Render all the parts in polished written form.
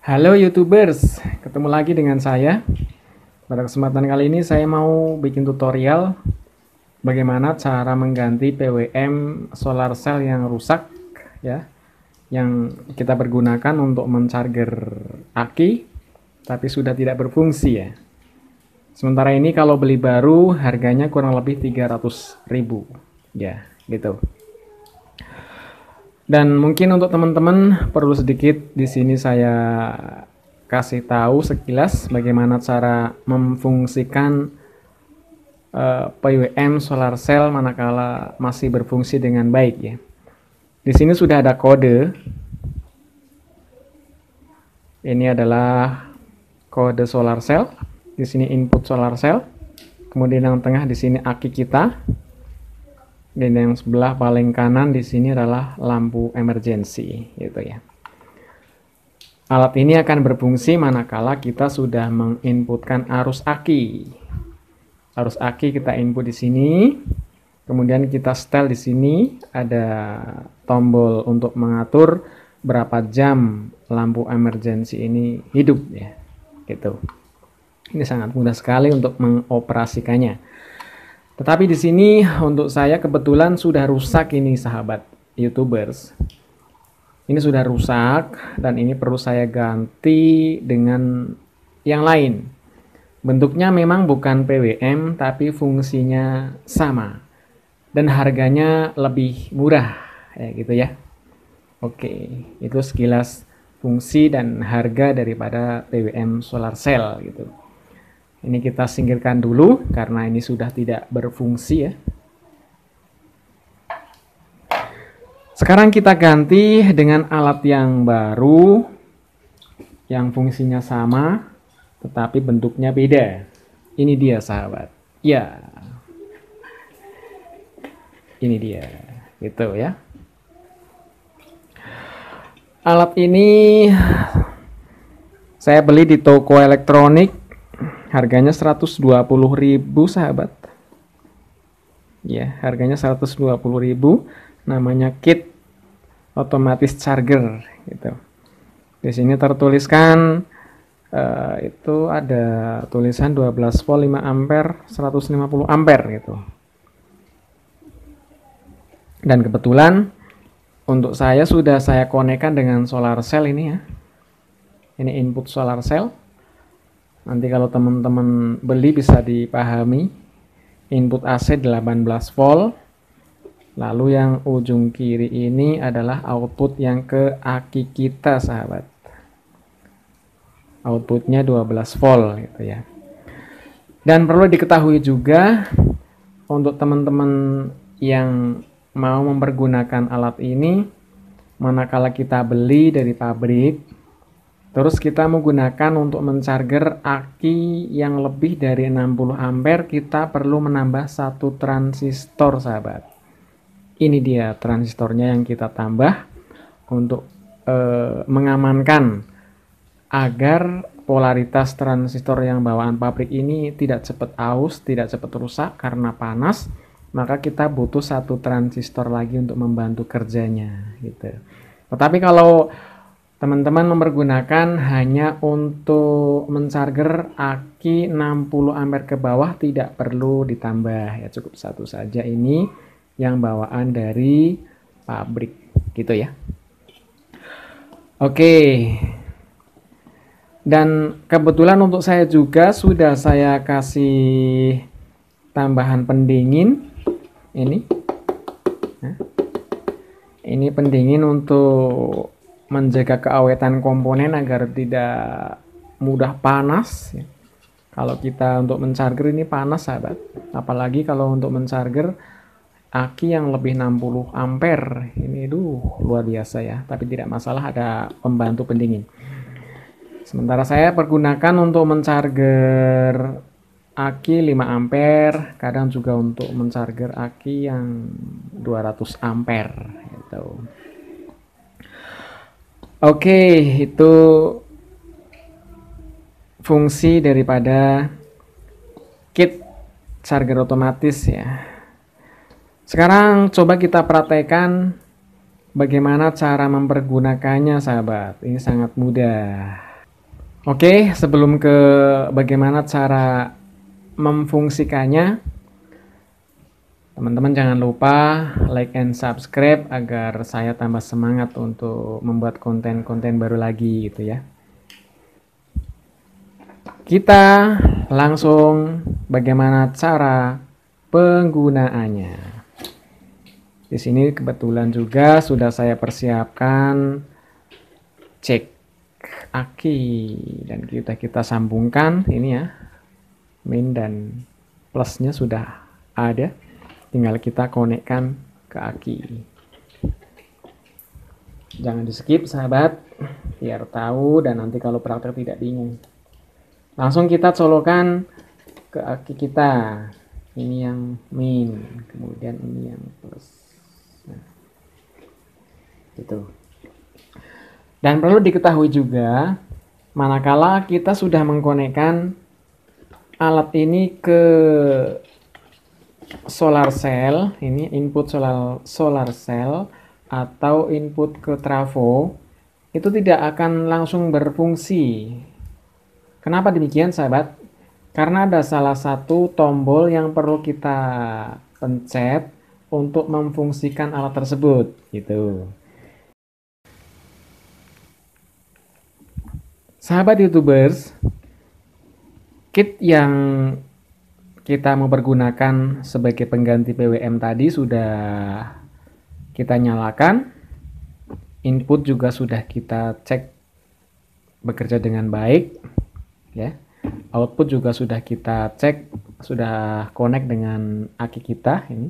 Halo YouTubers, ketemu lagi dengan saya. Pada kesempatan kali ini saya mau bikin tutorial bagaimana cara mengganti PWM solar cell yang rusak ya, yang kita pergunakan untuk mencharger aki tapi sudah tidak berfungsi ya. Sementara ini kalau beli baru harganya kurang lebih 300.000 ya, gitu. Dan mungkin untuk teman-teman perlu sedikit di sini saya kasih tahu sekilas bagaimana cara memfungsikan PWM solar cell manakala masih berfungsi dengan baik ya. Di sini sudah ada kode. Ini adalah kode solar cell. Di sini input solar cell. Kemudian yang tengah di sini aki kita. Dan yang sebelah paling kanan di sini adalah lampu emergency gitu ya. Alat ini akan berfungsi manakala kita sudah menginputkan arus aki. Arus aki kita input di sini. Kemudian kita setel di sini ada tombol untuk mengatur berapa jam lampu emergency ini hidup ya. Gitu. Ini sangat mudah sekali untuk mengoperasikannya. Tetapi di sini untuk saya kebetulan sudah rusak ini sahabat YouTubers. Ini sudah rusak dan ini perlu saya ganti dengan yang lain. Bentuknya memang bukan PWM tapi fungsinya sama. Dan harganya lebih murah ya gitu ya. Oke, itu sekilas fungsi dan harga daripada PWM solar cell gitu. Ini kita singkirkan dulu karena ini sudah tidak berfungsi ya. Sekarang kita ganti dengan alat yang baru yang fungsinya sama tetapi bentuknya beda. Ini dia sahabat. Ya. Ini dia. Gitu ya. Alat ini saya beli di toko elektronik. Harganya 120.000 sahabat. Ya, harganya 120.000. Namanya kit otomatis charger gitu. Di sini tertuliskan itu ada tulisan 12 volt 5 ampere 150 ampere gitu. Dan kebetulan untuk saya sudah saya konekkan dengan solar cell ini ya. Ini input solar cell. Nanti kalau teman-teman beli bisa dipahami. Input AC 18 volt. Lalu yang ujung kiri ini adalah output yang ke aki kita sahabat. Outputnya 12 volt gitu ya. Dan perlu diketahui juga untuk teman-teman yang mau mempergunakan alat ini, manakala kita beli dari pabrik, terus kita menggunakan untuk mencharger aki yang lebih dari 60 ampere, kita perlu menambah satu transistor sahabat. Ini dia transistornya yang kita tambah untuk mengamankan agar polaritas transistor yang bawaan pabrik ini tidak cepat aus, tidak cepat rusak karena panas. Maka kita butuh satu transistor lagi untuk membantu kerjanya gitu. Tetapi kalau teman-teman mempergunakan hanya untuk mencharger aki 60 ampere ke bawah, tidak perlu ditambah ya, cukup satu saja ini yang bawaan dari pabrik gitu ya. Oke. Dan kebetulan untuk saya juga sudah saya kasih tambahan pendingin ini. Nah, ini pendingin untuk menjaga keawetan komponen agar tidak mudah panas ya. Kalau kita untuk mencharger ini panas sahabat, apalagi kalau untuk mencharger aki yang lebih 60 ampere ini luar biasa ya, tapi tidak masalah, ada pembantu pendingin. Sementara saya pergunakan untuk mencharger aki 5 ampere, kadang juga untuk mencharger aki yang 200 ampere gitu. Oke, itu fungsi daripada kit charger otomatis ya. Sekarang coba kita praktekkan bagaimana cara mempergunakannya sahabat. Ini sangat mudah. Oke, sebelum ke bagaimana cara memfungsikannya, teman-teman jangan lupa like and subscribe agar saya tambah semangat untuk membuat konten-konten baru lagi gitu ya. Kita langsung bagaimana cara penggunaannya. Di sini kebetulan juga sudah saya persiapkan cek aki dan kita sambungkan ini ya. Min dan plusnya sudah ada. Tinggal kita konekkan ke aki. Jangan di skip sahabat, biar tahu dan nanti kalau praktek tidak bingung. Langsung kita colokan ke aki kita. Ini yang min, kemudian ini yang plus. Nah, gitu. Dan perlu diketahui juga, manakala kita sudah mengkonekkan alat ini ke solar cell, ini input solar cell atau input ke trafo, itu tidak akan langsung berfungsi. Kenapa demikian sahabat? Karena ada salah satu tombol yang perlu kita pencet untuk memfungsikan alat tersebut, gitu. Sahabat YouTubers, kit yang kita mau pergunakan sebagai pengganti PWM tadi sudah kita nyalakan, input juga sudah kita cek bekerja dengan baik, ya. Output juga sudah kita cek, sudah connect dengan aki kita ini.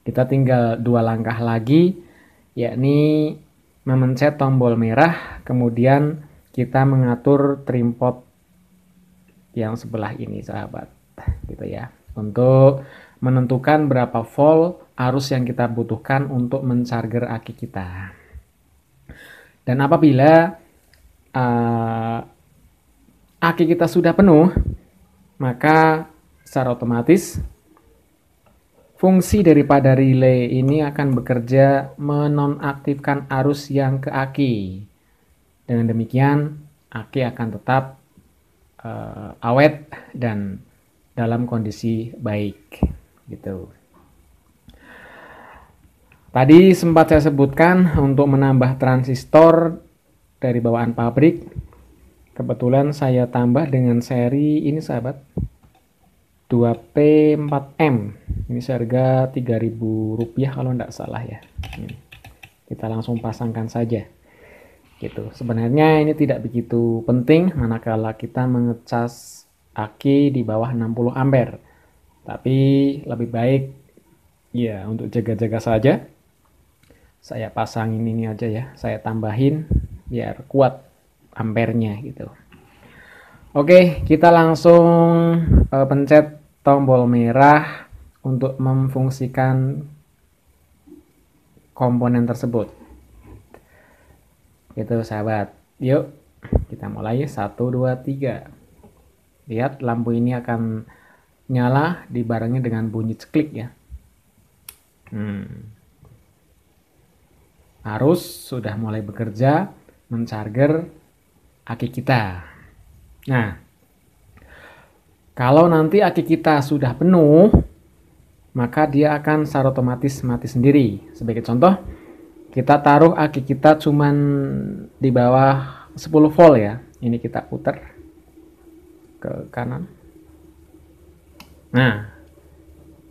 Kita tinggal 2 langkah lagi, yakni memencet tombol merah, kemudian kita mengatur trim pot yang sebelah ini sahabat, gitu ya, untuk menentukan berapa volt arus yang kita butuhkan untuk mencharger aki kita. Dan apabila aki kita sudah penuh, maka secara otomatis fungsi daripada relay ini akan bekerja menonaktifkan arus yang ke aki. Dengan demikian, aki akan tetap awet dan dalam kondisi baik, gitu. Tadi sempat saya sebutkan untuk menambah transistor dari bawaan pabrik. Kebetulan saya tambah dengan seri ini sahabat, 2P4M. Ini seharga Rp3.000 kalau tidak salah ya. Kita langsung pasangkan saja. Gitu. Sebenarnya ini tidak begitu penting manakala kita mengecas aki di bawah 60 ampere. Tapi lebih baik ya untuk jaga-jaga saja. Saya pasangin ini aja ya, saya tambahin biar kuat ampernya gitu. Oke, kita langsung pencet tombol merah untuk memfungsikan komponen tersebut. Gitu sahabat. Yuk, kita mulai 1 2 3. Lihat lampu ini akan nyala dibarengi dengan bunyi ceklik ya. Arus sudah mulai bekerja mencharger aki kita. Nah, kalau nanti aki kita sudah penuh, maka dia akan secara otomatis mati sendiri. Sebagai contoh, kita taruh aki kita cuman di bawah 10 volt ya. Ini kita putar ke kanan. Nah,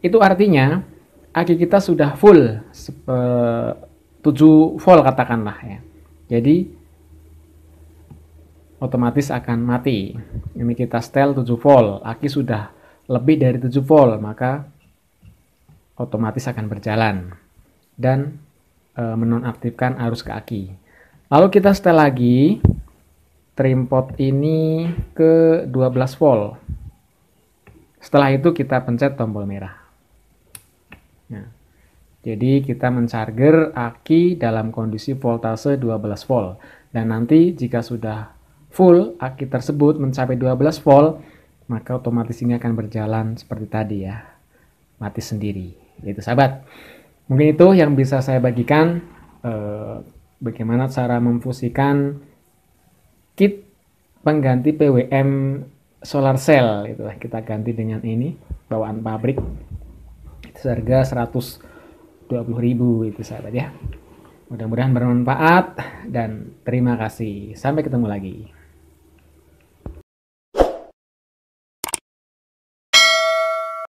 itu artinya aki kita sudah full 7 volt katakanlah ya. Jadi otomatis akan mati. Ini kita setel 7 volt, aki sudah lebih dari 7 volt, maka otomatis akan berjalan dan menonaktifkan arus ke aki. Lalu kita setel lagi trim pot ini ke 12 volt. Setelah itu kita pencet tombol merah. Nah, jadi kita mencharger aki dalam kondisi voltase 12 volt. Dan nanti jika sudah full aki tersebut mencapai 12 volt, maka otomatis ini akan berjalan seperti tadi ya, mati sendiri. Itu sahabat, mungkin itu yang bisa saya bagikan bagaimana cara memfungsikan kit pengganti PWM solar cell itu, kita ganti dengan ini bawaan pabrik. Itu harga 120.000 itu sahabat ya. Mudah-mudahan bermanfaat dan terima kasih. Sampai ketemu lagi.